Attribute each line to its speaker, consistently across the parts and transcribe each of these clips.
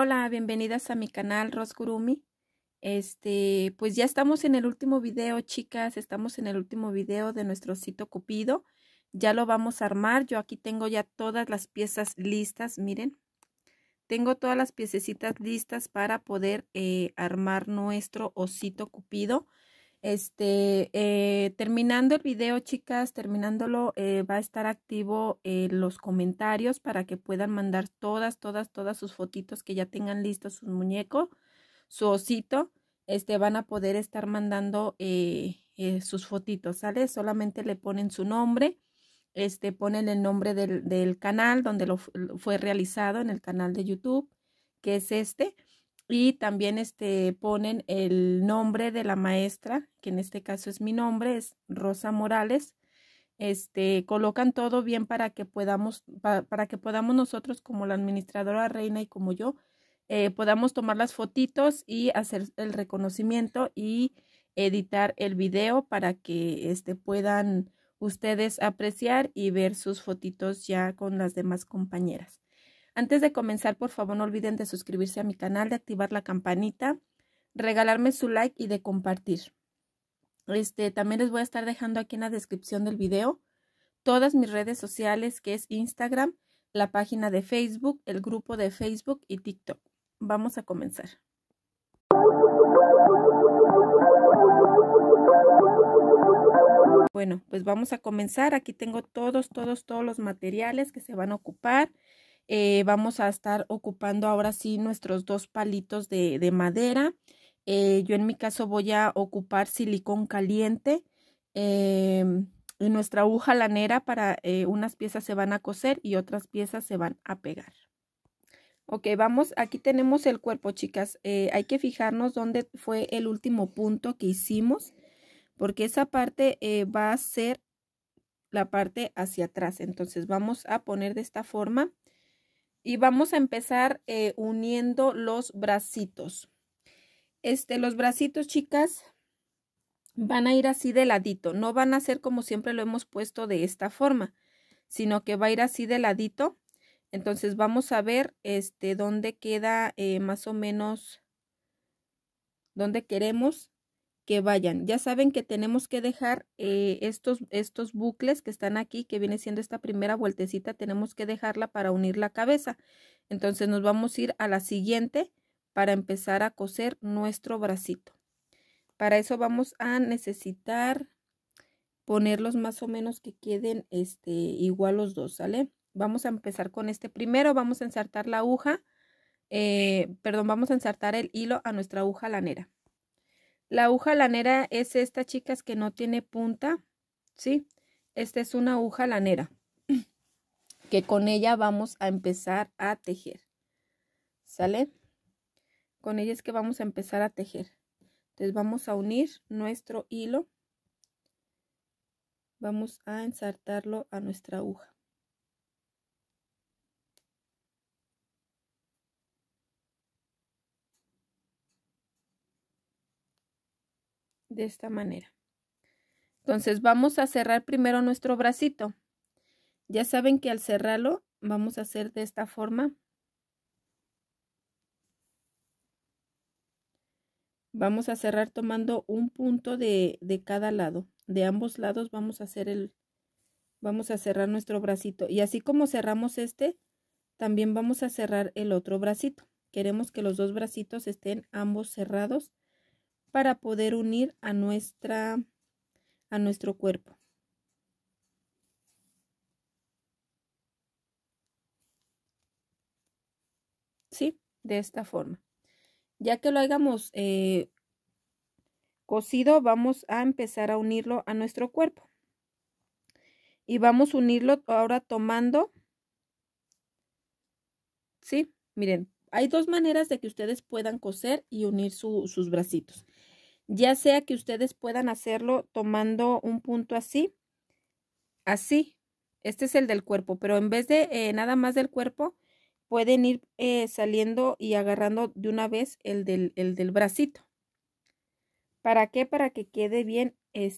Speaker 1: Hola, bienvenidas a mi canal Rosgurumi. Pues ya estamos en el último video, chicas. Estamos en el último video de nuestro osito Cupido. Ya lo vamos a armar. Yo aquí tengo ya todas las piezas listas. Miren, tengo todas las piececitas listas para poder armar nuestro osito Cupido. Terminando el video, chicas, terminándolo, va a estar activo los comentarios para que puedan mandar todas sus fotitos que ya tengan listos sus muñecos, su osito. Van a poder estar mandando sus fotitos, ¿sale? Solamente le ponen su nombre, ponen el nombre del canal donde fue realizado, en el canal de YouTube, que es y también ponen el nombre de la maestra, que en este caso es mi nombre, es Rosa Morales. Colocan todo bien para que podamos nosotros, como la administradora Reina y como yo, podamos tomar las fotitos y hacer el reconocimiento y editar el video para que puedan ustedes apreciar y ver sus fotitos ya con las demás compañeras. Antes de comenzar, por favor, no olviden de suscribirse a mi canal, de activar la campanita, regalarme su like y de compartir. También les voy a estar dejando aquí en la descripción del video todas mis redes sociales, que es Instagram, la página de Facebook, el grupo de Facebook y TikTok. Vamos a comenzar. Bueno, pues vamos a comenzar. Aquí tengo todos los materiales que se van a ocupar. Vamos a estar ocupando ahora sí nuestros dos palitos de madera. Yo en mi caso voy a ocupar silicón caliente y nuestra aguja lanera. Para unas piezas se van a coser y otras piezas se van a pegar. Ok, vamos, aquí tenemos el cuerpo, chicas. Hay que fijarnos dónde fue el último punto que hicimos, porque esa parte va a ser la parte hacia atrás. Entonces vamos a poner de esta forma. Y vamos a empezar uniendo los bracitos. Los bracitos, chicas, van a ir así de ladito. No van a ser como siempre lo hemos puesto de esta forma, sino que va a ir así de ladito. Entonces vamos a ver dónde queda más o menos dónde queremos que vayan. Ya saben que tenemos que dejar estos bucles que están aquí, que viene siendo esta primera vueltecita, tenemos que dejarla para unir la cabeza. Entonces nos vamos a ir a la siguiente para empezar a coser nuestro bracito. Para eso vamos a necesitar ponerlos más o menos que queden igual los dos, ¿sale? Vamos a empezar con primero. Vamos a ensartar la aguja, vamos a ensartar el hilo a nuestra aguja lanera. La aguja lanera es esta, chicas, que no tiene punta, ¿sí? Esta es una aguja lanera que con ella vamos a empezar a tejer, ¿sale? Con ella es que vamos a empezar a tejer. Entonces vamos a unir nuestro hilo, vamos a ensartarlo a nuestra aguja. De esta manera. Entonces vamos a cerrar primero nuestro bracito. Ya saben que al cerrarlo vamos a hacer de esta forma. Vamos a cerrar tomando un punto de cada lado. De ambos lados vamos a cerrar nuestro bracito. Y así como cerramos también vamos a cerrar el otro bracito. Queremos que los dos bracitos estén ambos cerrados para poder unir a nuestro cuerpo. ¿Sí? De esta forma. Ya que lo hayamos cosido, vamos a empezar a unirlo a nuestro cuerpo. Y vamos a unirlo ahora tomando, ¿sí? Miren, hay dos maneras de que ustedes puedan coser y unir sus bracitos. Ya sea que ustedes puedan hacerlo tomando un punto así. Este es el del cuerpo, pero en vez de nada más del cuerpo, pueden ir saliendo y agarrando de una vez el del bracito. ¿Para qué? Para que quede bien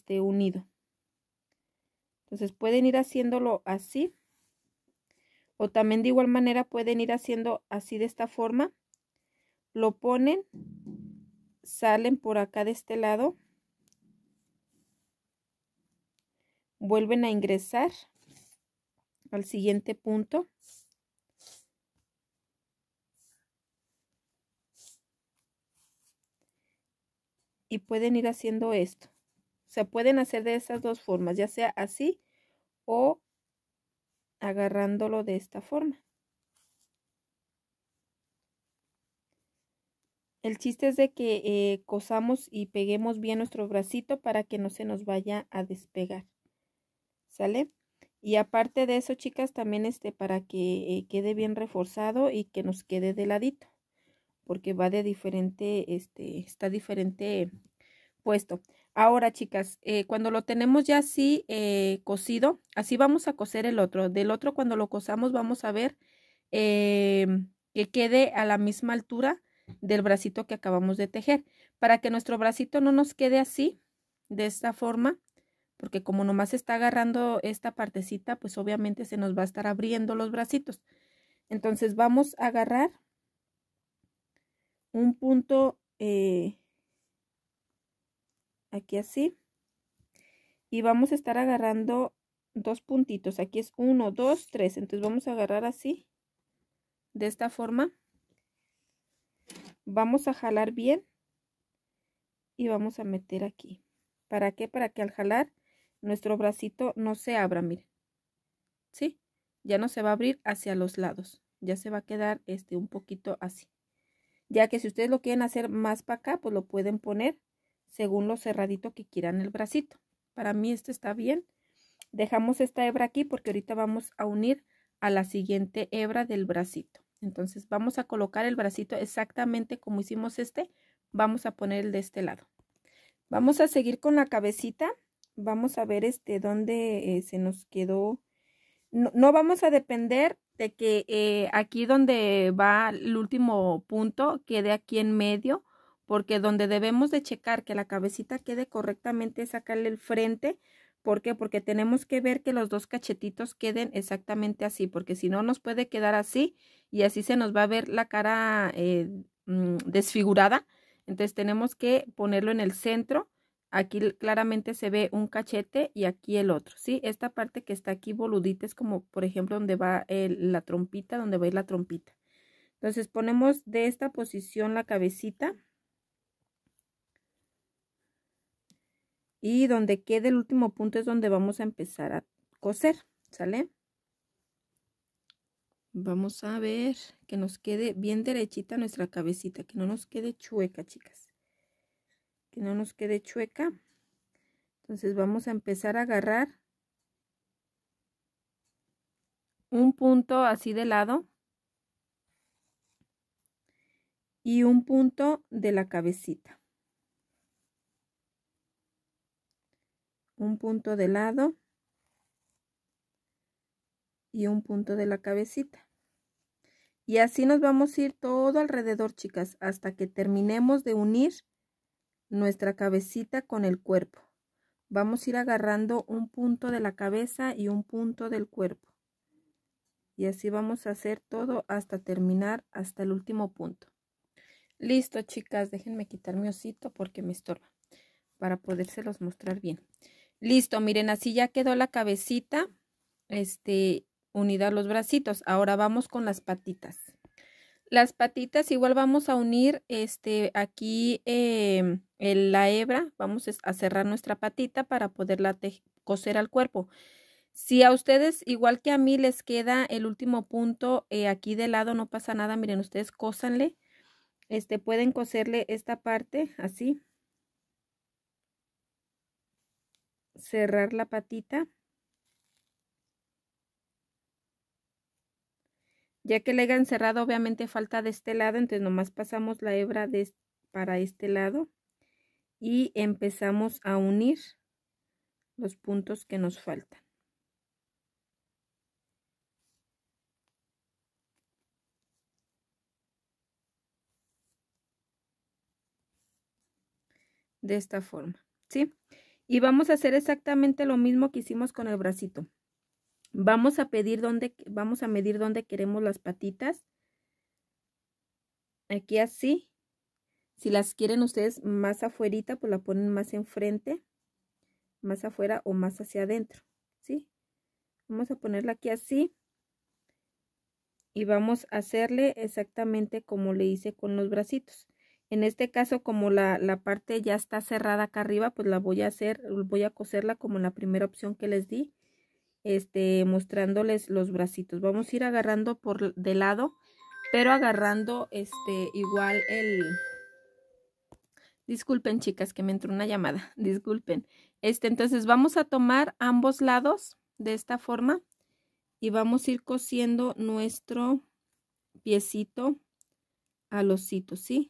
Speaker 1: unido. Entonces pueden ir haciéndolo así. O también de igual manera pueden ir haciendo así de esta forma. lo ponen, salen por acá de este lado, vuelven a ingresar al siguiente punto. Y pueden ir haciendo esto. O sea, pueden hacer de estas dos formas, ya sea así o agarrándolo de esta forma. El chiste es de que cosamos y peguemos bien nuestro bracito para que no se nos vaya a despegar. ¿Sale? Y aparte de eso, chicas, también para que quede bien reforzado y que nos quede de ladito. Porque va de diferente, está diferente puesto. Ahora, chicas, cuando lo tenemos ya así cosido, así vamos a coser el otro. Del otro, cuando lo cosamos, vamos a ver que quede a la misma altura del bracito que acabamos de tejer. Para que nuestro bracito no nos quede así, de esta forma, porque como nomás está agarrando esta partecita, pues obviamente se nos va a estar abriendo los bracitos. Entonces vamos a agarrar un punto aquí así, y vamos a estar agarrando dos puntitos. Aquí es 1, 2, 3. Entonces vamos a agarrar así, de esta forma. Vamos a jalar bien y vamos a meter aquí. ¿Para qué? Para que al jalar nuestro bracito no se abra, miren. ¿Sí? Ya no se va a abrir hacia los lados. Ya se va a quedar un poquito así. Ya que si ustedes lo quieren hacer más para acá, pues lo pueden poner según lo cerradito que quieran el bracito. Para mí está bien. Dejamos esta hebra aquí porque ahorita vamos a unir a la siguiente hebra del bracito. Entonces vamos a colocar el bracito exactamente como hicimos vamos a poner el de este lado. Vamos a seguir con la cabecita. Vamos a ver dónde se nos quedó. No vamos a depender de que aquí donde va el último punto quede aquí en medio, porque donde debemos de checar que la cabecita quede correctamente es sacarle el frente. ¿Por qué? Porque tenemos que ver que los dos cachetitos queden exactamente así, porque si no nos puede quedar así y así se nos va a ver la cara desfigurada. Entonces tenemos que ponerlo en el centro. Aquí claramente se ve un cachete y aquí el otro, ¿sí? Esta parte que está aquí boludita es como, por ejemplo, donde va la trompita, donde va a ir la trompita. Entonces ponemos de esta posición la cabecita. Y donde quede el último punto es donde vamos a empezar a coser, ¿sale? Vamos a ver que nos quede bien derechita nuestra cabecita, que no nos quede chueca, chicas. Que no nos quede chueca. Entonces vamos a empezar a agarrar un punto así de lado y un punto de la cabecita. Un punto de lado y un punto de la cabecita. Y así nos vamos a ir todo alrededor, chicas, hasta que terminemos de unir nuestra cabecita con el cuerpo. Vamos a ir agarrando un punto de la cabeza y un punto del cuerpo. Y así vamos a hacer todo hasta terminar hasta el último punto. Listo, chicas, déjenme quitar mi osito porque me estorba para podérselos mostrar bien. Listo, miren, así ya quedó la cabecita, unida a los bracitos. Ahora vamos con las patitas. Las patitas igual vamos a unir aquí la hebra, vamos a cerrar nuestra patita para poderla coser al cuerpo. Si a ustedes igual que a mí les queda el último punto aquí de lado, no pasa nada, miren, ustedes cósanle, pueden coserle esta parte así, cerrar la patita. Ya que le hayan cerrado, obviamente falta de este lado, entonces nomás pasamos la hebra para este lado y empezamos a unir los puntos que nos faltan. De esta forma, ¿sí? Y vamos a hacer exactamente lo mismo que hicimos con el bracito. Vamos a medir dónde queremos las patitas. aquí así. Si las quieren ustedes más afuerita, pues la ponen más enfrente, más afuera o más hacia adentro, ¿sí? Vamos a ponerla aquí así. Y vamos a hacerle exactamente como le hice con los bracitos. En este caso, como la parte ya está cerrada acá arriba, pues la voy a hacer, voy a coserla como en la primera opción que les di, mostrándoles los bracitos. Vamos a ir agarrando por de lado, pero agarrando igual disculpen chicas que me entró una llamada, disculpen. Entonces vamos a tomar ambos lados de esta forma y vamos a ir cosiendo nuestro piecito al osito, ¿sí?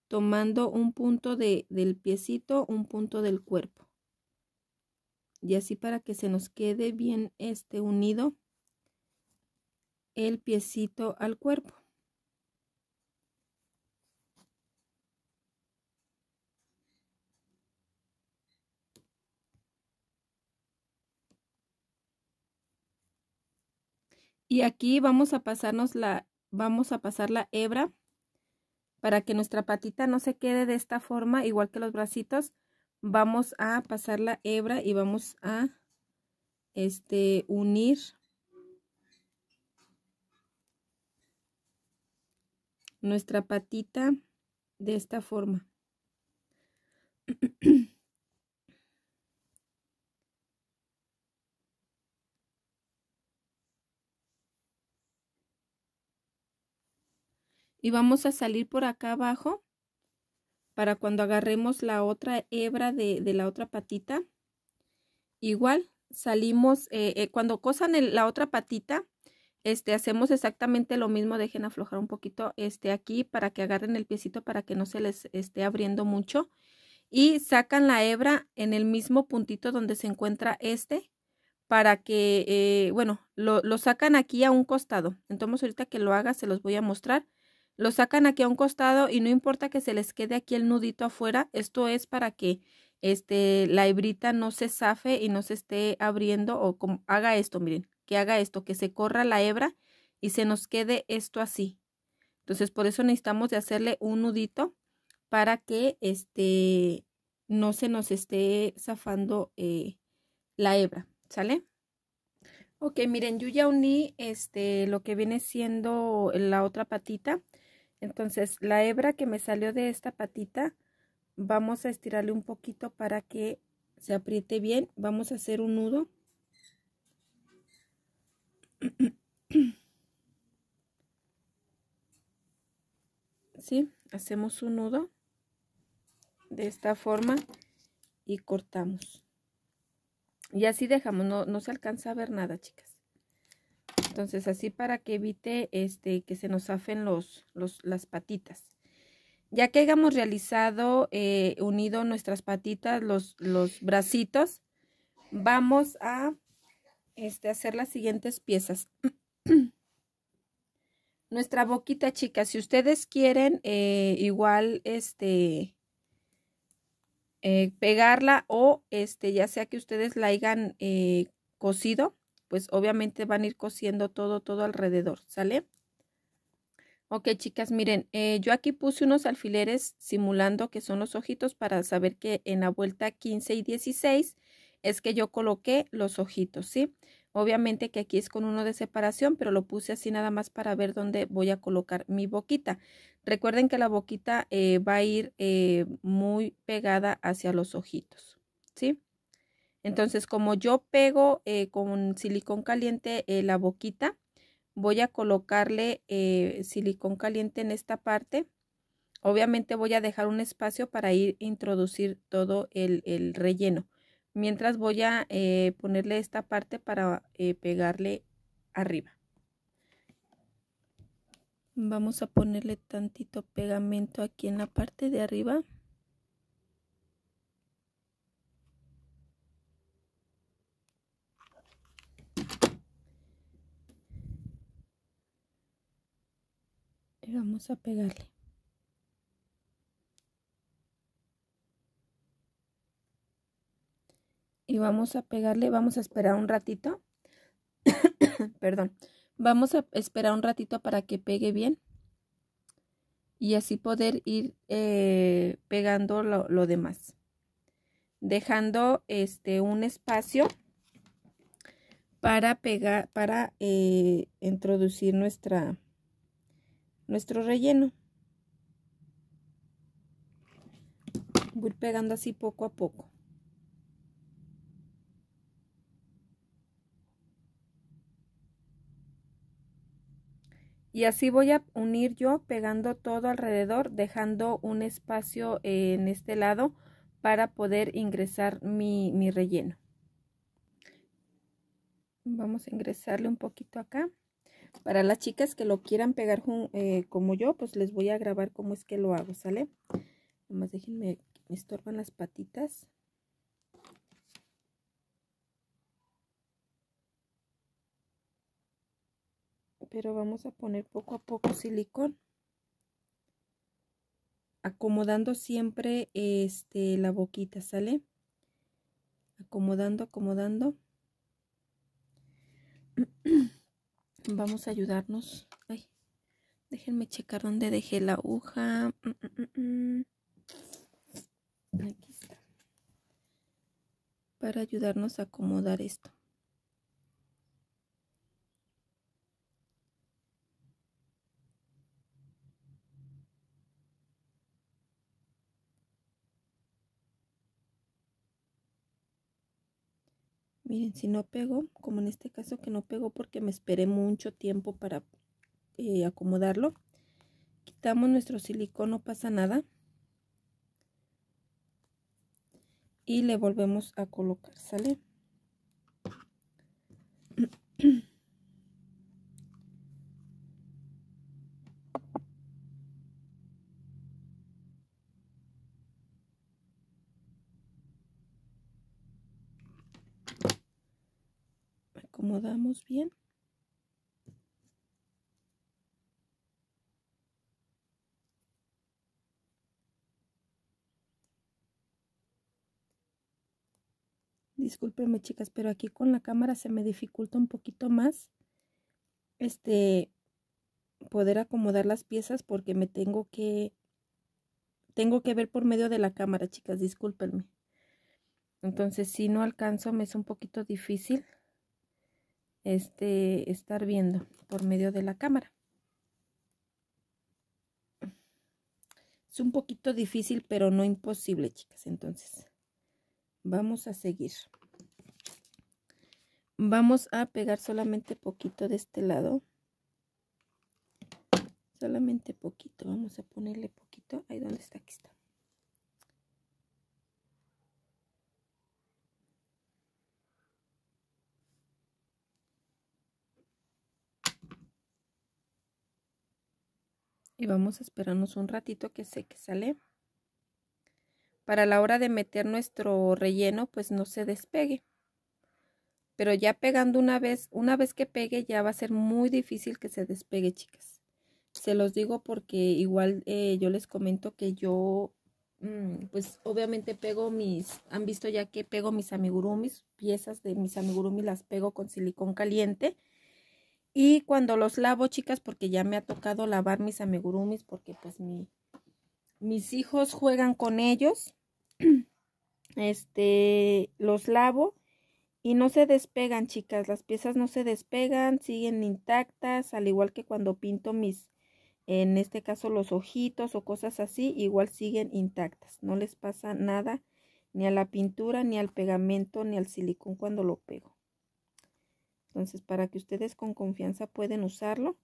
Speaker 1: Tomando un punto del piecito, un punto del cuerpo. Y así para que se nos quede bien unido el piecito al cuerpo. Y aquí vamos a pasar la hebra para que nuestra patita no se quede de esta forma, igual que los bracitos. Vamos a pasar la hebra y vamos a unir nuestra patita de esta forma. Y vamos a salir por acá abajo para cuando agarremos la otra hebra de la otra patita. Igual salimos, cuando cosan la otra patita, hacemos exactamente lo mismo. Dejen aflojar un poquito aquí para que agarren el piecito para que no se les esté abriendo mucho. Y sacan la hebra en el mismo puntito donde se encuentra para que, bueno, lo sacan aquí a un costado. Entonces ahorita que lo haga se los voy a mostrar. Lo sacan aquí a un costado y no importa que se les quede aquí el nudito afuera. Esto es para que la hebrita no se zafe y no se esté abriendo o como haga esto, miren, que haga esto, que se corra la hebra y se nos quede esto así. Entonces por eso necesitamos de hacerle un nudito para que no se nos esté zafando la hebra, ¿sale? Ok, miren, yo ya uní lo que viene siendo la otra patita. Entonces, la hebra que me salió de esta patita, vamos a estirarle un poquito para que se apriete bien. Vamos a hacer un nudo. ¿Sí? Hacemos un nudo de esta forma y cortamos. Y así dejamos, no se alcanza a ver nada, chicas. Entonces, así para que evite que se nos zafen las patitas. Ya que hayamos realizado, unido nuestras patitas, los bracitos, vamos a hacer las siguientes piezas. Nuestra boquita, chicas, si ustedes quieren igual pegarla o ya sea que ustedes la hayan cosido, pues obviamente van a ir cosiendo todo alrededor, ¿sale? Ok, chicas, miren, yo aquí puse unos alfileres simulando que son los ojitos para saber que en la vuelta 15 y 16 es que yo coloqué los ojitos, ¿sí? Obviamente que aquí es con uno de separación, pero lo puse así nada más para ver dónde voy a colocar mi boquita. Recuerden que la boquita va a ir muy pegada hacia los ojitos, ¿sí? Entonces, como yo pego con silicón caliente la boquita, voy a colocarle silicón caliente en esta parte. Obviamente voy a dejar un espacio para introducir todo el relleno. Mientras voy a ponerle esta parte para pegarle arriba. Vamos a ponerle tantito pegamento aquí en la parte de arriba. Y vamos a pegarle. Y vamos a pegarle, vamos a esperar un ratito. Perdón. Vamos a esperar un ratito para que pegue bien. y así poder ir pegando lo demás, dejando un espacio para pegar, para introducir nuestro relleno. Voy pegando así poco a poco. Y así voy a unir yo pegando todo alrededor, dejando un espacio en este lado para poder ingresar mi relleno. Vamos a ingresarle un poquito acá. Para las chicas que lo quieran pegar como yo, pues les voy a grabar cómo es que lo hago, ¿sale? Nomás déjenme, me estorban las patitas. Pero vamos a poner poco a poco silicón, acomodando siempre la boquita, ¿sale? Acomodando. Vamos a ayudarnos. Ay, déjenme checar dónde dejé la aguja. Aquí está. Para ayudarnos a acomodar esto. Miren, si no pego, como en este caso que no pegó porque me esperé mucho tiempo para acomodarlo, quitamos nuestro silicón, no pasa nada. Y le volvemos a colocar, ¿sale? Acomodamos bien. Discúlpenme, chicas, pero aquí con la cámara se me dificulta un poquito más poder acomodar las piezas porque me tengo que ver por medio de la cámara, chicas, discúlpenme. Entonces, si no alcanzo, me es un poquito difícil estar viendo por medio de la cámara. Es un poquito difícil, pero no imposible, chicas. Entonces, vamos a seguir. Vamos a pegar solamente poquito de este lado. Solamente poquito. Vamos a ponerle poquito. Ahí donde está, aquí está. Y vamos a esperarnos un ratito que seque, ¿sale? Para la hora de meter nuestro relleno, pues no se despegue. Pero ya pegando una vez que pegue, ya va a ser muy difícil que se despegue, chicas. Se los digo porque igual yo les comento que yo, pues obviamente pego han visto ya que pego mis amigurumis, piezas de mis amigurumis las pego con silicón caliente. Y cuando los lavo, chicas, porque ya me ha tocado lavar mis amigurumis, porque pues mis hijos juegan con ellos, los lavo. Y no se despegan, chicas, las piezas no se despegan, siguen intactas, al igual que cuando pinto en este caso los ojitos o cosas así, igual siguen intactas. No les pasa nada ni a la pintura, ni al pegamento, ni al silicón cuando lo pego. Entonces, para que ustedes con confianza pueden usarlo,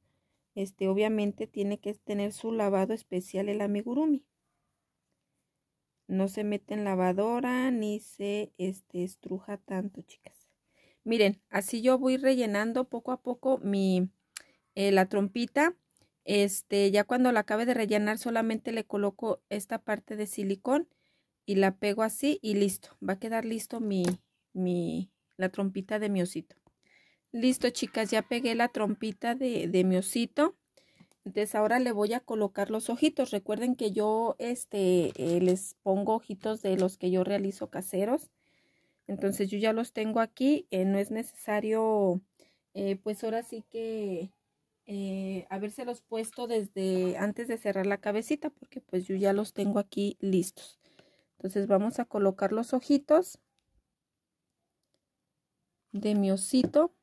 Speaker 1: obviamente tiene que tener su lavado especial el amigurumi. No se mete en lavadora ni se estruja tanto, chicas. Miren, así yo voy rellenando poco a poco la trompita. Ya cuando la acabe de rellenar solamente le coloco esta parte de silicón y la pego así y listo. Va a quedar listo la trompita de mi osito. Listo, chicas, ya pegué la trompita de mi osito. Entonces ahora le voy a colocar los ojitos. Recuerden que yo les pongo ojitos de los que yo realizo caseros. Entonces yo ya los tengo aquí. No es necesario, pues ahora sí que habérselos puesto desde antes de cerrar la cabecita, porque pues yo ya los tengo aquí listos. Entonces vamos a colocar los ojitos de mi osito.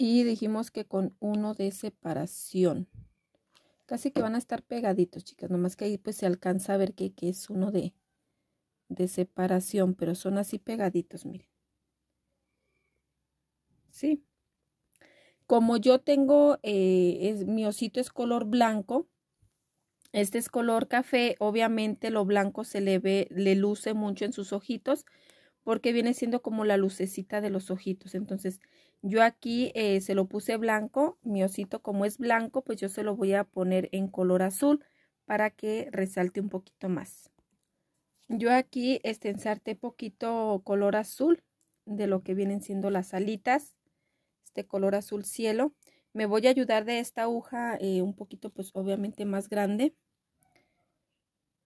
Speaker 1: Y dijimos que con uno de separación. Casi que van a estar pegaditos, chicas. Nomás que ahí pues se alcanza a ver que es uno de separación. Pero son así pegaditos, miren. ¿Sí? Como yo tengo, mi osito es color blanco. Este es color café. Obviamente lo blanco se le luce mucho en sus ojitos, porque viene siendo como la lucecita de los ojitos. Entonces yo aquí se lo puse blanco. Mi osito, como es blanco, pues yo se lo voy a poner en color azul para que resalte un poquito más. Yo aquí ensarté poquito color azul de lo que vienen siendo las alitas, este color azul cielo. Me voy a ayudar de esta aguja un poquito, pues obviamente más grande.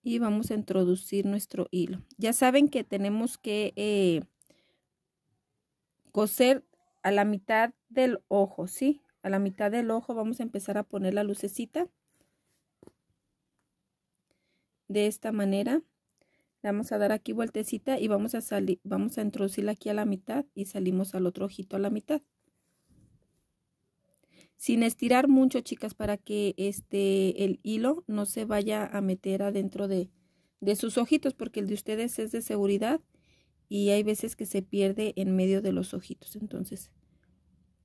Speaker 1: Y vamos a introducir nuestro hilo. Ya saben que tenemos que coser a la mitad del ojo, ¿sí? A la mitad del ojo vamos a empezar a poner la lucecita. De esta manera. Le vamos a dar aquí vueltecita y vamos a introducirla aquí a la mitad y salimos al otro ojito a la mitad. Sin estirar mucho, chicas, para que el hilo no se vaya a meter adentro de sus ojitos, porque el de ustedes es de seguridad y hay veces que se pierde en medio de los ojitos. Entonces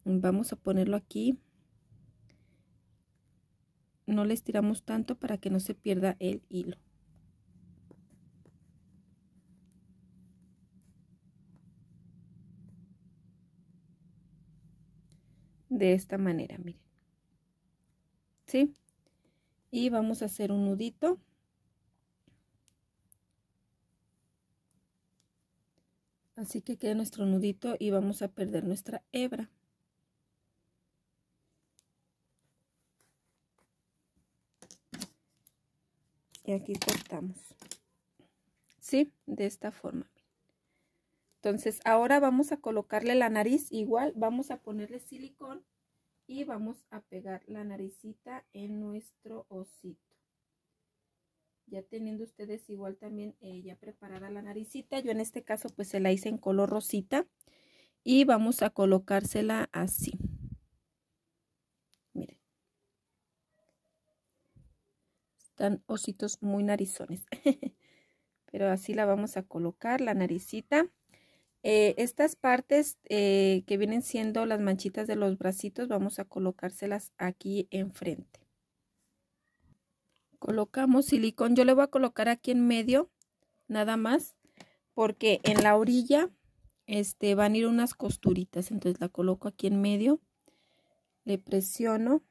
Speaker 1: vamos a ponerlo aquí. No le estiramos tanto para que no se pierda el hilo. De esta manera, miren. ¿Sí? Y vamos a hacer un nudito. Así que queda nuestro nudito y vamos a perder nuestra hebra. Y aquí cortamos. ¿Sí? De esta forma. Entonces ahora vamos a colocarle la nariz. Igual vamos a ponerle silicón y vamos a pegar la naricita en nuestro osito. Ya teniendo ustedes igual también ya preparada la naricita. Yo en este caso pues se la hice en color rosita. Y vamos a colocársela así. Miren. Están ositos muy narizones. Pero así la vamos a colocar, la naricita. Estas partes que vienen siendo las manchitas de los bracitos, vamos a colocárselas aquí enfrente. Colocamos silicón. Yo le voy a colocar aquí en medio, nada más, porque en la orilla van a ir unas costuritas. Entonces la coloco aquí en medio, le presiono.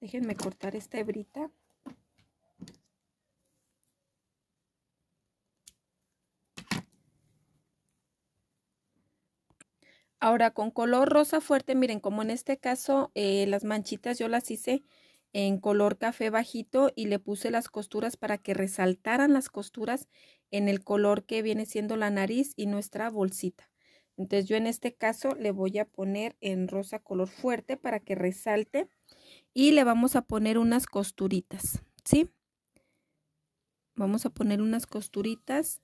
Speaker 1: Déjenme cortar esta hebrita. Ahora con color rosa fuerte, miren, como en este caso las manchitas yo las hice en color café bajito y le puse las costuras para que resaltaran las costuras en el color que viene siendo la nariz y nuestra bolsita. Entonces yo en este caso le voy a poner en rosa color fuerte para que resalte y le vamos a poner unas costuritas, ¿sí? Vamos a poner unas costuritas.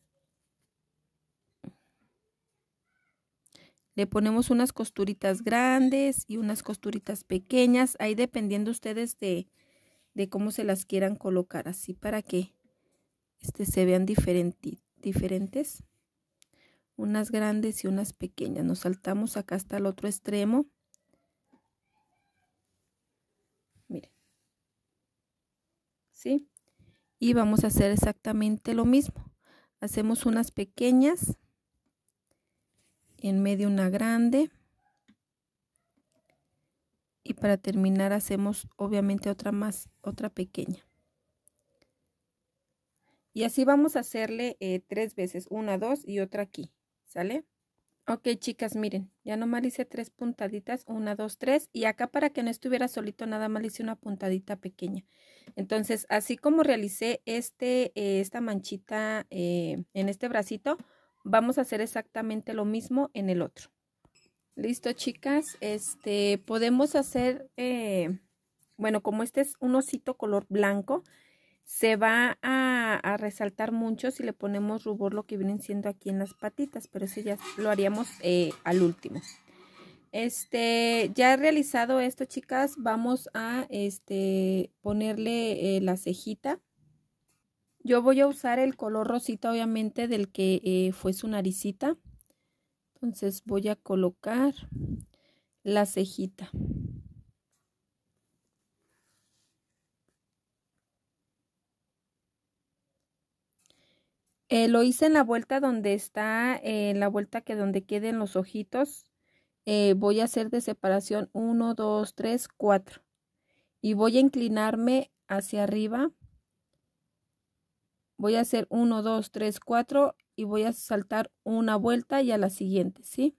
Speaker 1: Le ponemos unas costuritas grandes y unas costuritas pequeñas, ahí dependiendo ustedes de cómo se las quieran colocar, así para que se vean diferentes. Unas grandes y unas pequeñas. Nos saltamos acá hasta el otro extremo. Miren. ¿Sí? Y vamos a hacer exactamente lo mismo. Hacemos unas pequeñas. En medio una grande. Y para terminar hacemos obviamente otra pequeña. Y así vamos a hacerle 3 veces, una, dos y otra aquí, ¿sale? Ok, chicas, miren, ya nomás le hice 3 puntaditas, 1, 2, 3, y acá para que no estuviera solito nada más le hice una puntadita pequeña. Entonces, así como realicé esta manchita en este bracito, vamos a hacer exactamente lo mismo en el otro. Listo, chicas, podemos hacer, bueno, como este es un osito color blanco, se va a resaltar mucho si le ponemos rubor, lo que vienen siendo aquí en las patitas, pero eso ya lo haríamos al último. Ya realizado esto, chicas, vamos a ponerle la cejita. Yo voy a usar el color rosita, obviamente, del que fue su naricita. Entonces voy a colocar la cejita. Lo hice en la vuelta donde está, la vuelta que donde queden los ojitos. Voy a hacer de separación 1, 2, 3, 4. Y voy a inclinarme hacia arriba. Voy a hacer 1, 2, 3, 4 y voy a saltar una vuelta y a la siguiente, ¿sí?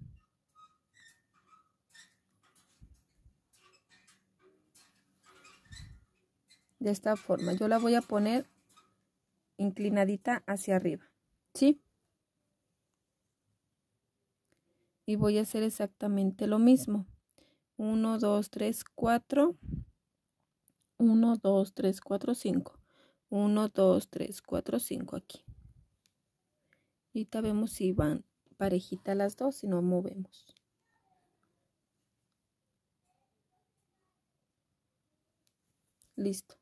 Speaker 1: De esta forma. Yo la voy a poner inclinadita hacia arriba, ¿sí? Y voy a hacer exactamente lo mismo. 1, 2, 3, 4. 1, 2, 3, 4, 5. 1, 2, 3, 4, 5 aquí. Ahorita vemos si van parejitas las dos, si no movemos. Listo.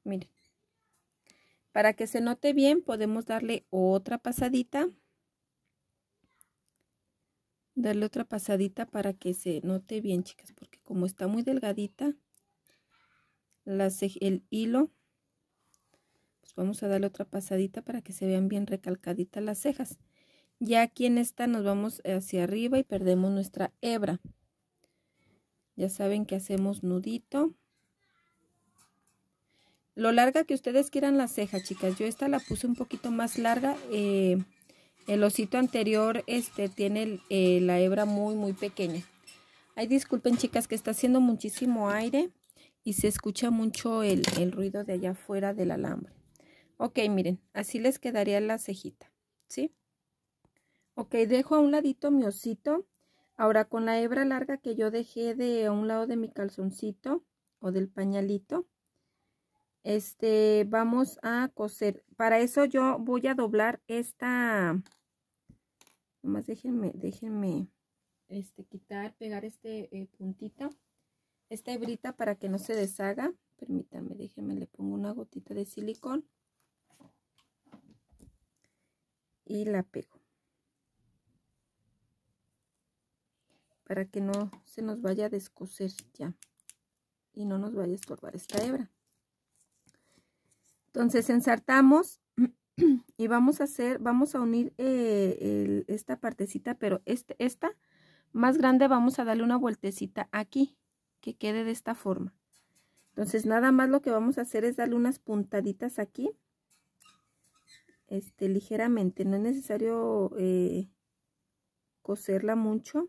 Speaker 1: Miren. Para que se note bien, podemos darle otra pasadita. Darle otra pasadita para que se note bien, chicas, porque como está muy delgadita el hilo, pues vamos a darle otra pasadita para que se vean bien recalcaditas las cejas. Ya aquí en esta nos vamos hacia arriba y perdemos nuestra hebra. Ya saben que hacemos nudito. Lo larga que ustedes quieran la ceja, chicas. Yo esta la puse un poquito más larga. El osito anterior tiene la hebra muy pequeña. Ay, disculpen, chicas, que está haciendo muchísimo aire y se escucha mucho el ruido de allá afuera del alambre. Ok, miren, así les quedaría la cejita, ¿sí? Ok, dejo a un ladito mi osito. Ahora con la hebra larga que yo dejé de a un lado de mi calzoncito o del pañalito, vamos a coser. Para eso yo voy a doblar esta, nomás déjenme quitar, pegar puntito, esta hebrita para que no se deshaga. Permítanme, déjenme, le pongo una gotita de silicón y la pego para que no se nos vaya a descoser ya y no nos vaya a estorbar esta hebra. Entonces ensartamos y vamos a unir esta partecita, pero esta más grande vamos a darle una vueltecita aquí, que quede de esta forma. Entonces nada más lo que vamos a hacer es darle unas puntaditas aquí, ligeramente, no es necesario coserla mucho,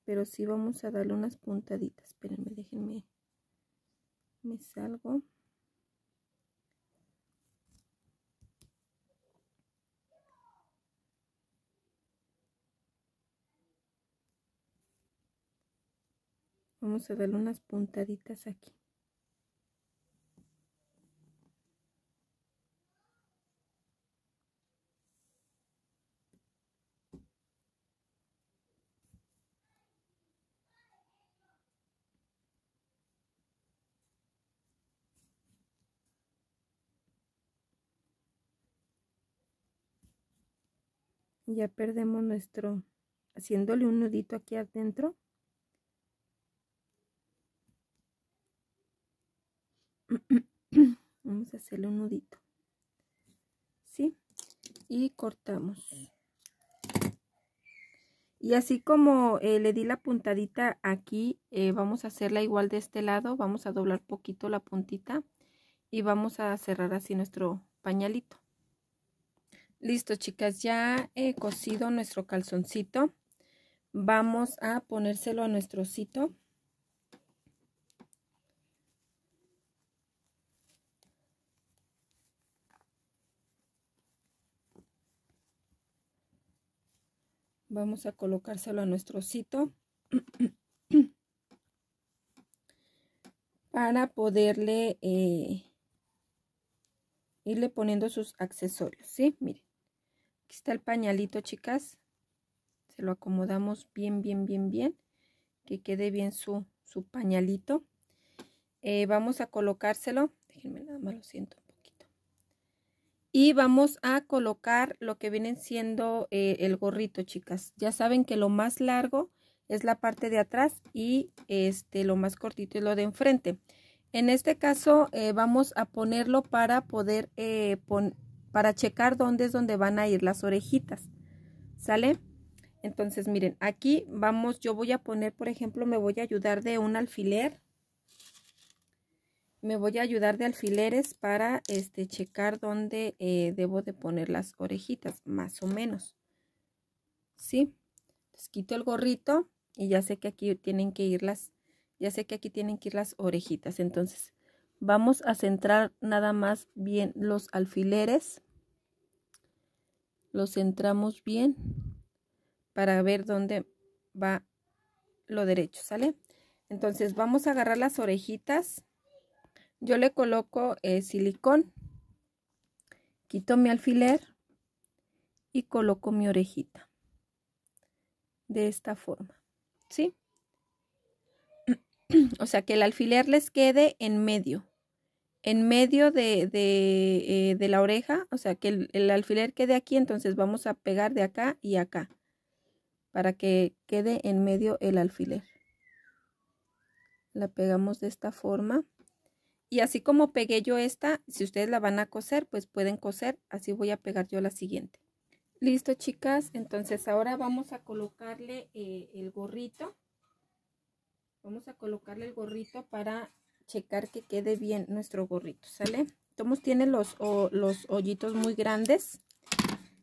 Speaker 1: pero sí vamos a darle unas puntaditas. Espérenme, déjenme, me salgo. Vamos a darle unas puntaditas aquí. Ya perdemos haciéndole un nudito aquí adentro. Vamos a hacerle un nudito, ¿sí? Y cortamos. Y así como le di la puntadita aquí, vamos a hacerla igual de este lado. Vamos a doblar poquito la puntita y vamos a cerrar así nuestro pañalito. Listo, chicas, ya he cosido nuestro calzoncito. Vamos a ponérselo a nuestro osito. Vamos a colocárselo a nuestro osito para poderle irle poniendo sus accesorios, ¿sí? Miren, aquí está el pañalito, chicas. Se lo acomodamos bien, que quede bien su pañalito. Vamos a colocárselo, déjenme nada más lo siento un poquito. Y vamos a colocar lo que vienen siendo el gorrito, chicas. Ya saben que lo más largo es la parte de atrás y lo más cortito es lo de enfrente. En este caso vamos a ponerlo para poder para checar dónde es donde van a ir las orejitas, ¿sale? Entonces miren, aquí vamos, yo voy a poner, por ejemplo, me voy a ayudar de un alfiler. Me voy a ayudar de alfileres para checar dónde debo de poner las orejitas, más o menos. ¿Sí? Les quito el gorrito y ya sé que aquí tienen que ir las, orejitas. Entonces, vamos a centrar nada más bien los alfileres. Los centramos bien para ver dónde va lo derecho, ¿sale? Entonces, vamos a agarrar las orejitas. Yo le coloco silicón, quito mi alfiler y coloco mi orejita de esta forma, ¿sí? O sea, que el alfiler les quede en medio de la oreja, o sea, que el alfiler quede aquí. Entonces vamos a pegar de acá y acá para que quede en medio el alfiler. La pegamos de esta forma. Y así como pegué yo esta, si ustedes la van a coser, pues pueden coser. Así voy a pegar yo la siguiente. Listo, chicas. Entonces ahora vamos a colocarle el gorrito. Vamos a colocarle el gorrito para checar que quede bien nuestro gorrito, ¿sale? Tomos tiene los hoyitos muy grandes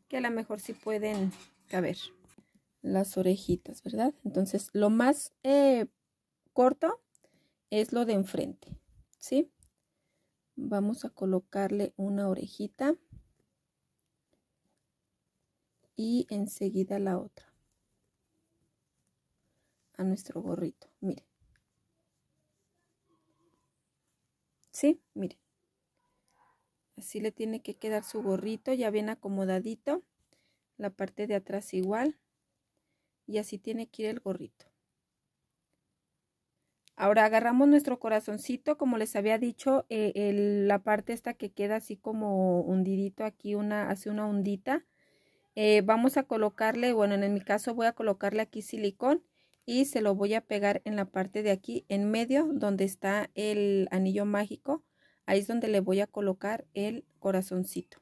Speaker 1: que a lo mejor sí pueden caber las orejitas, ¿verdad? Entonces lo más corto es lo de enfrente, ¿sí? Vamos a colocarle una orejita y enseguida la otra a nuestro gorrito, miren. ¿Sí? Miren. Así le tiene que quedar su gorrito ya bien acomodadito. La parte de atrás igual. Y así tiene que ir el gorrito. Ahora agarramos nuestro corazoncito, como les había dicho, la parte esta que queda así como hundidito aquí, hace una ondita. Vamos a colocarle, bueno, en mi caso voy a colocarle aquí silicón y se lo voy a pegar en la parte de aquí, en medio, donde está el anillo mágico. Ahí es donde le voy a colocar el corazoncito.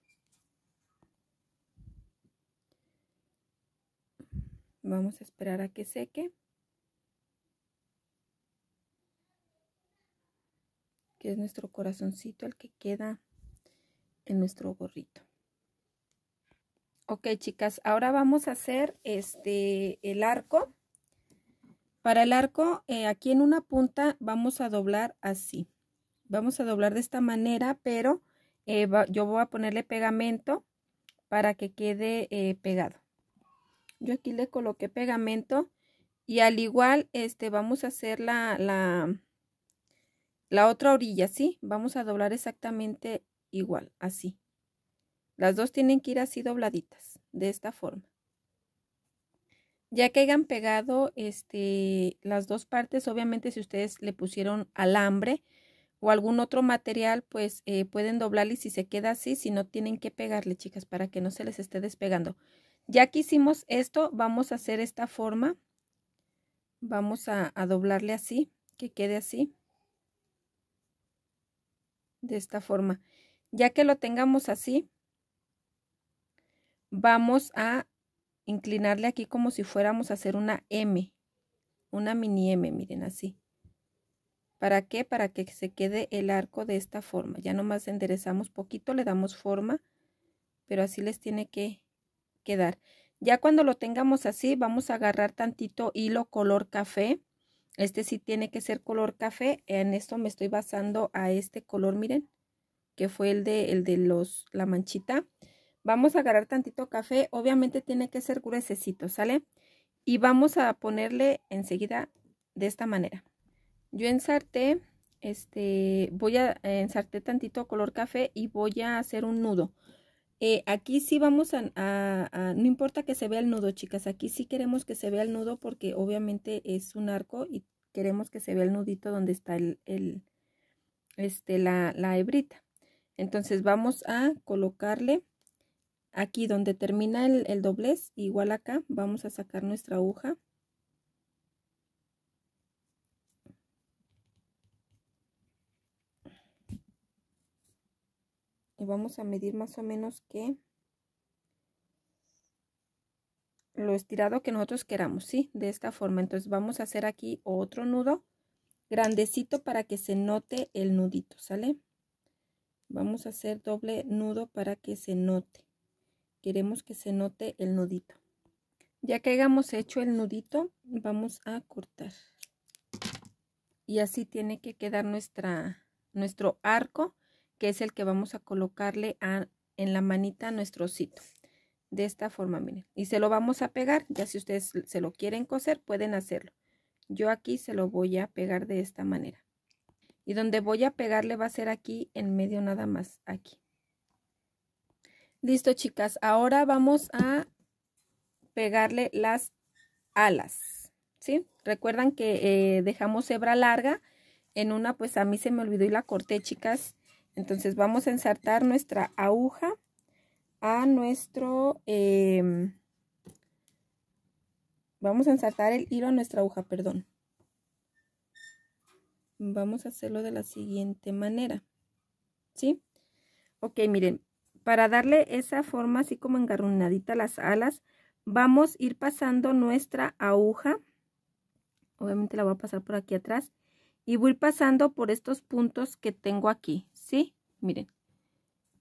Speaker 1: Vamos a esperar a que seque. Que es nuestro corazoncito el que queda en nuestro gorrito. Ok, chicas, ahora vamos a hacer el arco. Para el arco, aquí en una punta vamos a doblar así. Vamos a doblar de esta manera, pero yo voy a ponerle pegamento para que quede pegado. Yo aquí le coloqué pegamento y al igual vamos a hacer la otra orilla, ¿sí? Vamos a doblar exactamente igual, así. Las dos tienen que ir así dobladitas, de esta forma. Ya que hayan pegado las dos partes, obviamente si ustedes le pusieron alambre o algún otro material, pues pueden doblarle y si se queda así, si no tienen que pegarle, chicas, para que no se les esté despegando. Ya que hicimos esto, vamos a hacer esta forma. Vamos a doblarle así, que quede así. De esta forma. Ya que lo tengamos así, vamos a inclinarle aquí como si fuéramos a hacer una M, una mini M, miren así. ¿Para qué? Para que se quede el arco de esta forma. Ya nomás enderezamos poquito, le damos forma pero así les tiene que quedar. Ya cuando lo tengamos así, vamos a agarrar tantito hilo color café. Este sí tiene que ser color café. En esto me estoy basando a este color, miren, que fue el de la manchita. Vamos a agarrar tantito café. Obviamente tiene que ser gruesecito, ¿sale? Y vamos a ponerle enseguida de esta manera. Yo ensarté, voy a ensarté tantito color café y voy a hacer un nudo. Aquí sí vamos no importa que se vea el nudo, chicas, aquí sí queremos que se vea el nudo porque obviamente es un arco y queremos que se vea el nudito donde está la hebrita. Entonces vamos a colocarle aquí donde termina el doblez, igual acá, vamos a sacar nuestra aguja. Y vamos a medir más o menos que lo estirado que nosotros queramos, ¿sí? De esta forma. Entonces vamos a hacer aquí otro nudo grandecito para que se note el nudito, ¿sale? Vamos a hacer doble nudo para que se note. Queremos que se note el nudito. Ya que hayamos hecho el nudito, vamos a cortar. Y así tiene que quedar nuestro arco, que es el que vamos a colocarle en la manita a nuestro osito. De esta forma, miren. Y se lo vamos a pegar. Ya si ustedes se lo quieren coser, pueden hacerlo. Yo aquí se lo voy a pegar de esta manera. Y donde voy a pegarle va a ser aquí en medio nada más, aquí. Listo, chicas. Ahora vamos a pegarle las alas, ¿sí? Recuerdan que dejamos hebra larga. En una, pues a mí se me olvidó y la corté, chicas. Entonces vamos a ensartar nuestra aguja a vamos a ensartar el hilo a nuestra aguja, perdón. Vamos a hacerlo de la siguiente manera, ¿sí? Ok, miren, para darle esa forma así como engarronadita las alas, vamos a ir pasando nuestra aguja. Obviamente la voy a pasar por aquí atrás. Y voy pasando por estos puntos que tengo aquí, ¿sí? Miren,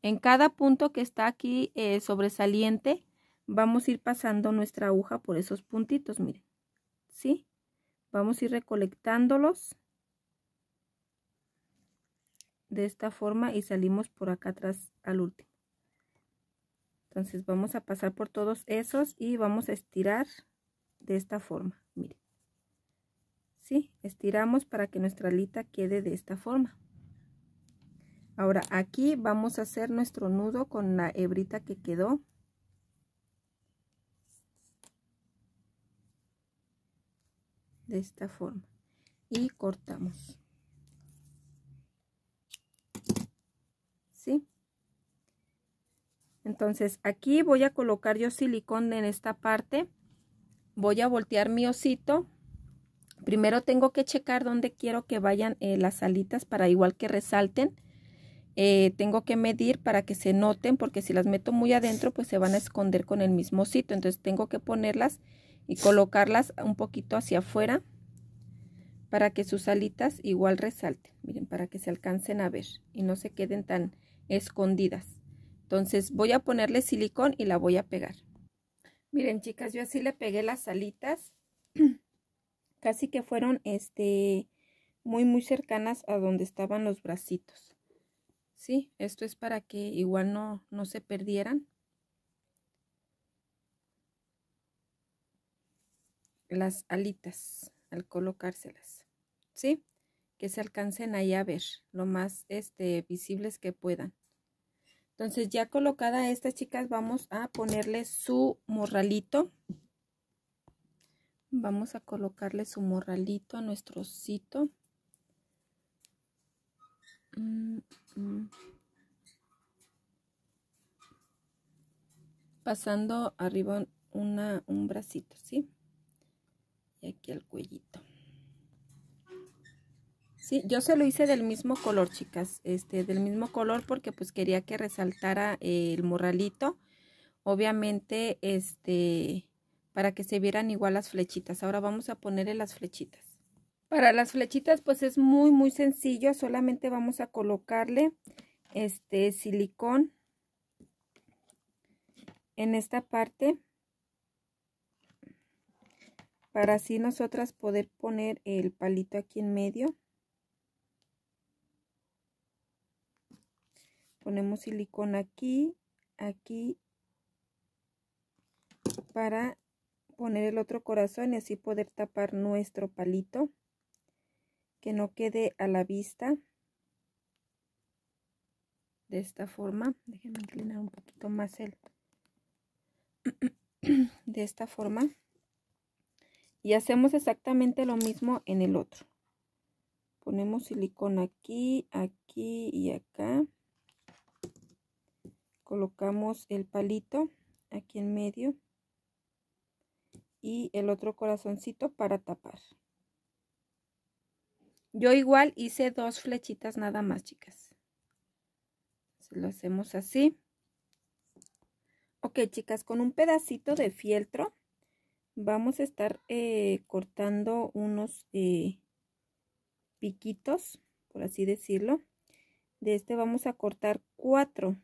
Speaker 1: en cada punto que está aquí sobresaliente, vamos a ir pasando nuestra aguja por esos puntitos, miren, ¿sí? Vamos a ir recolectándolos de esta forma y salimos por acá atrás al último. Entonces vamos a pasar por todos esos y vamos a estirar de esta forma, miren. ¿Sí? Estiramos para que nuestra alita quede de esta forma. Ahora aquí vamos a hacer nuestro nudo con la hebrita que quedó. De esta forma. Y cortamos. ¿Sí? Entonces aquí voy a colocar yo silicón en esta parte. Voy a voltear mi osito. Primero tengo que checar dónde quiero que vayan las alitas para igual que resalten. Tengo que medir para que se noten, porque si las meto muy adentro pues se van a esconder con el mismo osito. Entonces tengo que ponerlas y colocarlas un poquito hacia afuera para que sus alitas igual resalten. Miren, para que se alcancen a ver y no se queden tan escondidas. Entonces voy a ponerle silicón y la voy a pegar. Miren, chicas, yo así le pegué las alitas. Casi que fueron muy cercanas a donde estaban los bracitos. Sí, esto es para que igual no se perdieran las alitas al colocárselas. Sí, que se alcancen ahí a ver lo más visibles que puedan. Entonces ya colocada esta, chicas, vamos a ponerle su morralito. Vamos a colocarle su morralito a nuestro osito. Pasando arriba un bracito, ¿sí? Y aquí el cuellito. Sí, yo se lo hice del mismo color, chicas, del mismo color porque pues quería que resaltara el morralito. Obviamente, para que se vieran igual las flechitas. Ahora vamos a ponerle las flechitas. Para las flechitas pues es muy sencillo, solamente vamos a colocarle silicón en esta parte para así nosotras poder poner el palito aquí en medio. Ponemos silicona aquí, aquí, para poner el otro corazón y así poder tapar nuestro palito, que no quede a la vista. De esta forma, déjenme inclinar un poquito más el de esta forma, y hacemos exactamente lo mismo en el otro. Ponemos silicona aquí, aquí y acá. Colocamos el palito aquí en medio y el otro corazoncito para tapar. Yo igual hice 2 flechitas nada más, chicas. Se lo hacemos así. Ok, chicas, con un pedacito de fieltro vamos a estar cortando unos piquitos, por así decirlo. De este vamos a cortar 4.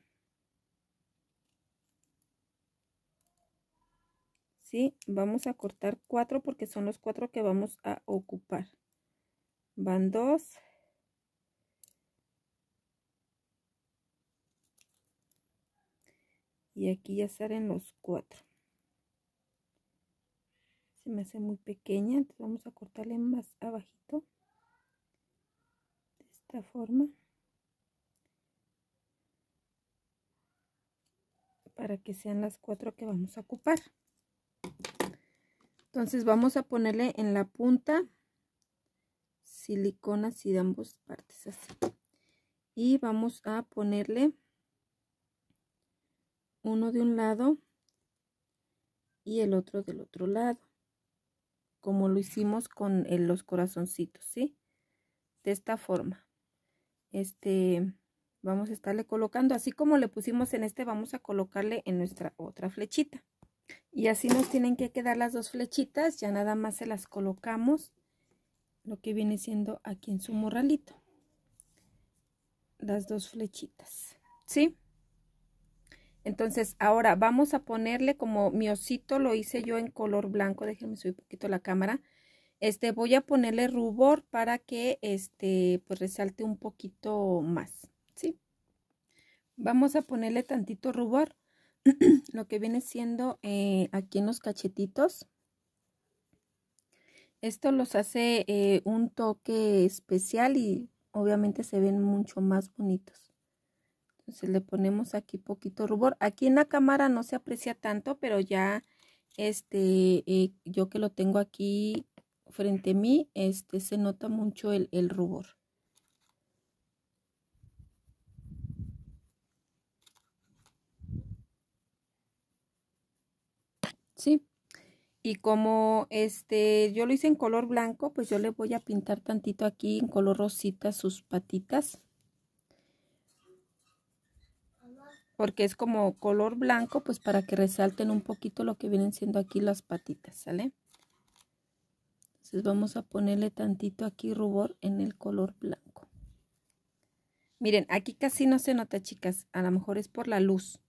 Speaker 1: ¿Sí? Vamos a cortar 4 porque son los 4 que vamos a ocupar. Van 2. Y aquí ya salen los 4. Se me hace muy pequeña, entonces vamos a cortarle más abajito. De esta forma. Para que sean las 4 que vamos a ocupar. Entonces vamos a ponerle en la punta silicona así de ambas partes, así. Y vamos a ponerle uno de un lado y el otro del otro lado, como lo hicimos con los corazoncitos, ¿sí? De esta forma. Vamos a estarle colocando, así como le pusimos en vamos a colocarle en nuestra otra flechita. Y así nos tienen que quedar las 2 flechitas, ya nada más se las colocamos lo que viene siendo aquí en su morralito. Las 2 flechitas, ¿sí? Entonces ahora vamos a ponerle, como mi osito lo hice yo en color blanco, déjenme subir un poquito la cámara. Voy a ponerle rubor para que pues resalte un poquito más, ¿sí? Vamos a ponerle tantito rubor, lo que viene siendo aquí en los cachetitos. Esto los hace un toque especial y obviamente se ven mucho más bonitos. Entonces le ponemos aquí poquito rubor. Aquí en la cámara no se aprecia tanto, pero ya yo que lo tengo aquí frente a mí, se nota mucho el rubor. Sí. Y como yo lo hice en color blanco, pues yo le voy a pintar tantito aquí en color rosita sus patitas. Porque es como color blanco, pues para que resalten un poquito lo que vienen siendo aquí las patitas, ¿sale? Entonces vamos a ponerle tantito aquí rubor en el color blanco. Miren, aquí casi no se nota, chicas, a lo mejor es por la luz.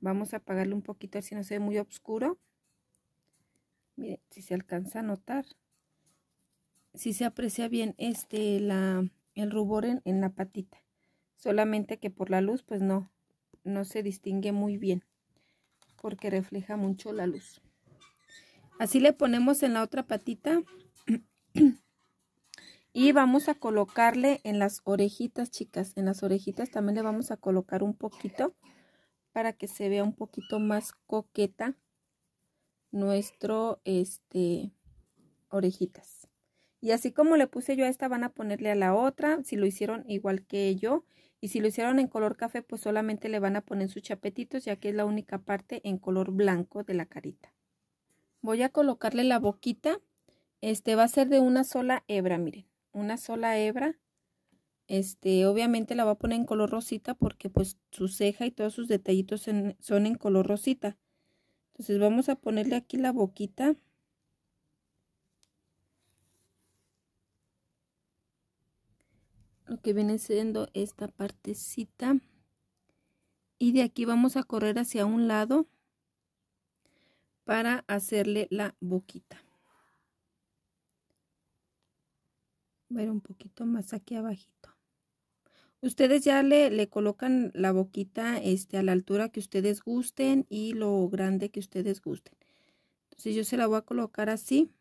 Speaker 1: Vamos a apagarle un poquito así no se ve muy oscuro. Miren, si se alcanza a notar. Si se aprecia bien el rubor en la patita. Solamente que por la luz pues no se distingue muy bien. Porque refleja mucho la luz. Así le ponemos en la otra patita. Y vamos a colocarle en las orejitas, chicas. En las orejitas también le vamos a colocar un poquito. Para que se vea un poquito más coqueta nuestro orejitas. Y así como le puse yo a esta, van a ponerle a la otra, si lo hicieron igual que yo. Y si lo hicieron en color café, pues solamente le van a poner sus chapetitos, ya que es la única parte en color blanco de la carita. Voy a colocarle la boquita. Va a ser de una sola hebra, miren. Una sola hebra. Obviamente la va a poner en color rosita porque pues su ceja y todos sus detallitos son en color rosita. Entonces vamos a ponerle aquí la boquita. Lo que viene siendo esta partecita. Y de aquí vamos a correr hacia un lado. para hacerle la boquita. Voy a ir un poquito más aquí abajito. Ustedes ya le colocan la boquita a la altura que ustedes gusten y lo grande que ustedes gusten. Entonces yo se la voy a colocar así.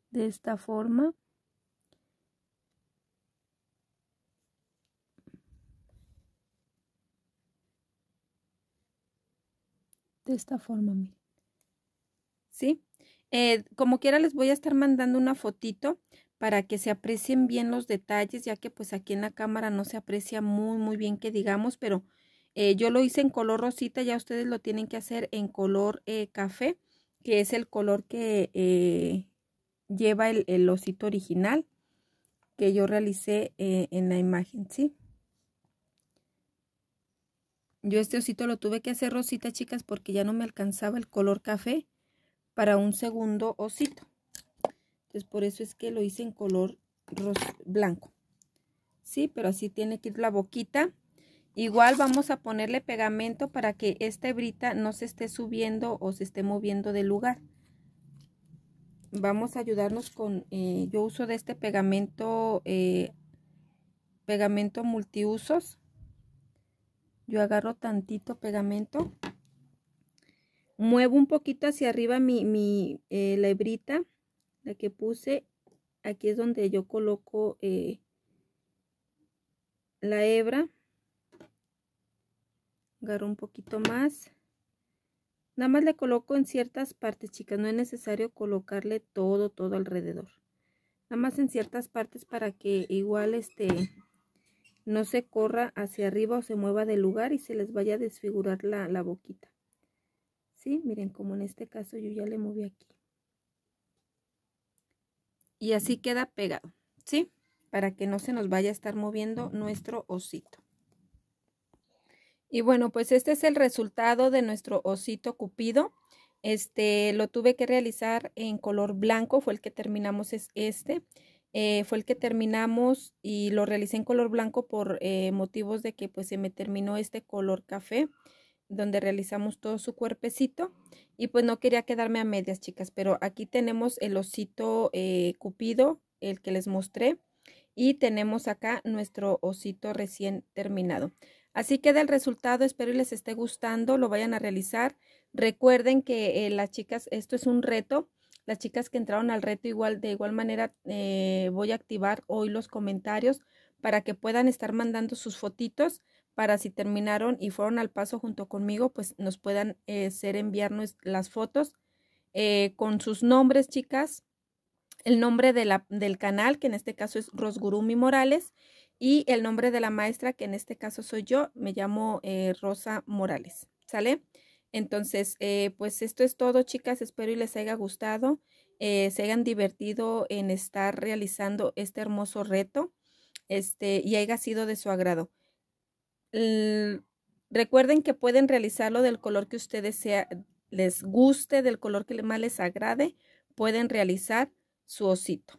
Speaker 1: De esta forma. De esta forma, miren. ¿Sí? Como quiera les voy a estar mandando una fotito para que se aprecien bien los detalles, ya que pues aquí en la cámara no se aprecia muy bien que digamos, pero yo lo hice en color rosita, ya ustedes lo tienen que hacer en color café, que es el color que lleva el osito original que yo realicé en la imagen, ¿sí? Yo este osito lo tuve que hacer rosita, chicas, porque ya no me alcanzaba el color café para un segundo osito. Entonces por eso es que lo hice en color blanco. Sí, pero así tiene que ir la boquita. Igual vamos a ponerle pegamento para que esta hebrita no se esté subiendo o se esté moviendo del lugar. Vamos a ayudarnos con, yo uso de este pegamento, pegamento multiusos. Yo agarro tantito pegamento. Muevo un poquito hacia arriba la hebrita, la que puse. Aquí es donde yo coloco la hebra. Agarro un poquito más. Nada más le coloco en ciertas partes, chicas. No es necesario colocarle todo alrededor. Nada más en ciertas partes para que igual no se corra hacia arriba o se mueva del lugar y se les vaya a desfigurar la boquita. ¿Sí? Miren, como en este caso yo ya le moví aquí. Y así queda pegado, ¿sí? Para que no se nos vaya a estar moviendo nuestro osito. Y bueno, pues este es el resultado de nuestro osito cupido. Lo tuve que realizar en color blanco, fue el que terminamos, fue el que terminamos y lo realicé en color blanco por motivos de que pues se me terminó este color café, donde realizamos todo su cuerpecito y pues no quería quedarme a medias, chicas, pero aquí tenemos el osito cupido, el que les mostré, y tenemos acá nuestro osito recién terminado. Así queda el resultado, espero y les esté gustando, lo vayan a realizar. Recuerden que las chicas, esto es un reto, las chicas que entraron al reto de igual manera voy a activar hoy los comentarios para que puedan estar mandando sus fotitos, para si terminaron y fueron al paso junto conmigo, pues nos puedan enviarnos las fotos con sus nombres, chicas, el nombre del canal, que en este caso es Rosgurumi Morales, y el nombre de la maestra, que en este caso soy yo, me llamo Rosa Morales, ¿sale? Entonces, pues esto es todo, chicas, espero y les haya gustado, se hayan divertido en estar realizando este hermoso reto, y haya sido de su agrado. Recuerden que pueden realizarlo del color que ustedes les guste, del color que más les agrade, pueden realizar su osito,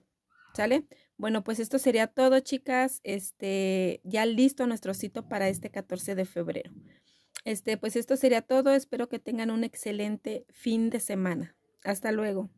Speaker 1: ¿sale? Bueno, pues esto sería todo, chicas, ya listo nuestro osito para este 14 de febrero. Pues esto sería todo, espero que tengan un excelente fin de semana. Hasta luego.